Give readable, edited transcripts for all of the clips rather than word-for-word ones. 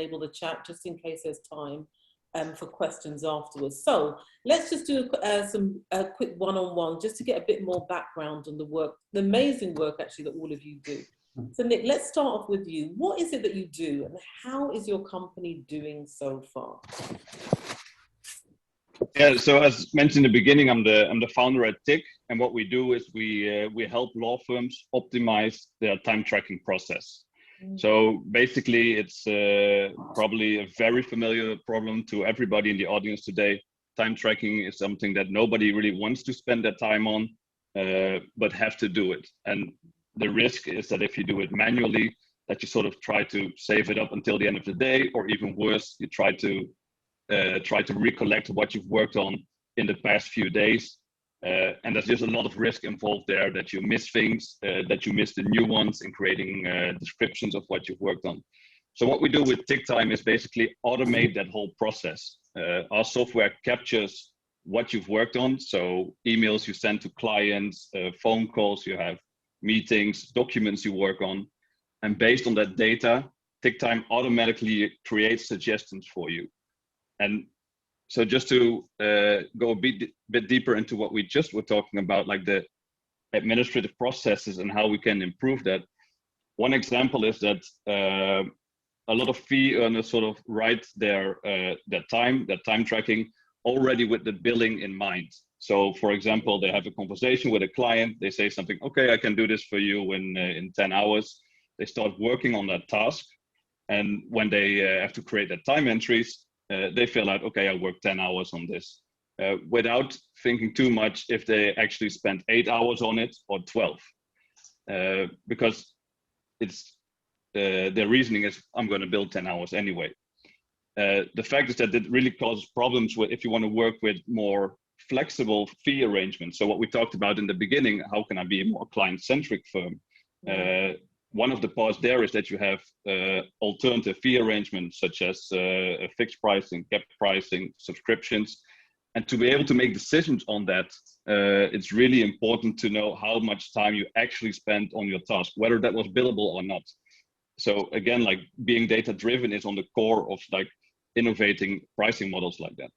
enable the chat just in case there's time for questions afterwards. So let's just do a quick one-on-one just to get a bit more background on the work, the amazing work actually that all of you do. So Nick, let's start off with you. What is it that you do and how is your company doing so far? Yeah, so as mentioned in the beginning, I'm the founder at TIQ, and what we do is we help law firms optimize their time tracking process. So basically, it's probably a very familiar problem to everybody in the audience today. Time tracking is something that nobody really wants to spend their time on, but have to do it. And the risk is that if you do it manually, that you sort of try to save it up until the end of the day, or even worse, you try to recollect what you've worked on in the past few days. And there's just a lot of risk involved there, that you miss things, that you miss the new ones in creating descriptions of what you've worked on. So what we do with TIQ Time is basically automate that whole process. Our software captures what you've worked on. So emails you send to clients, phone calls you have, meetings, documents you work on. And based on that data, TIQ Time automatically creates suggestions for you. And so just to go a bit deeper into what we just were talking about, like the administrative processes and how we can improve that. One example is that a lot of fee earners sort of write their time tracking already with the billing in mind. So for example, they have a conversation with a client, they say something, okay, I can do this for you in 10 hours. They start working on that task. And when they have to create their time entries, they fill out, okay, I worked 10 hours on this, without thinking too much if they actually spent 8 hours on it or 12, because it's their reasoning is, I'm going to bill 10 hours anyway. The fact is that it really causes problems if you want to work with more flexible fee arrangements. So what we talked about in the beginning, how can I be a more client-centric firm? One of the parts there is that you have alternative fee arrangements, such as fixed pricing, capped pricing, subscriptions. And to be able to make decisions on that, it's really important to know how much time you actually spent on your task, whether that was billable or not. So again, like being data-driven is on the core of like innovating pricing models like that.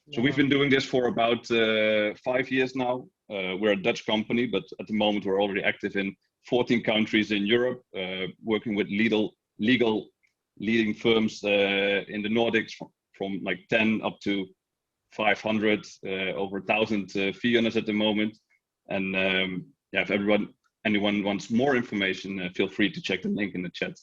Yeah. So we've been doing this for about 5 years now. We're a Dutch company, but at the moment we're already active in 14 countries in Europe, working with leading firms in the Nordics from like 10 up to 500, over 1,000 fee earners at the moment. And yeah, if anyone wants more information, feel free to check the link in the chat.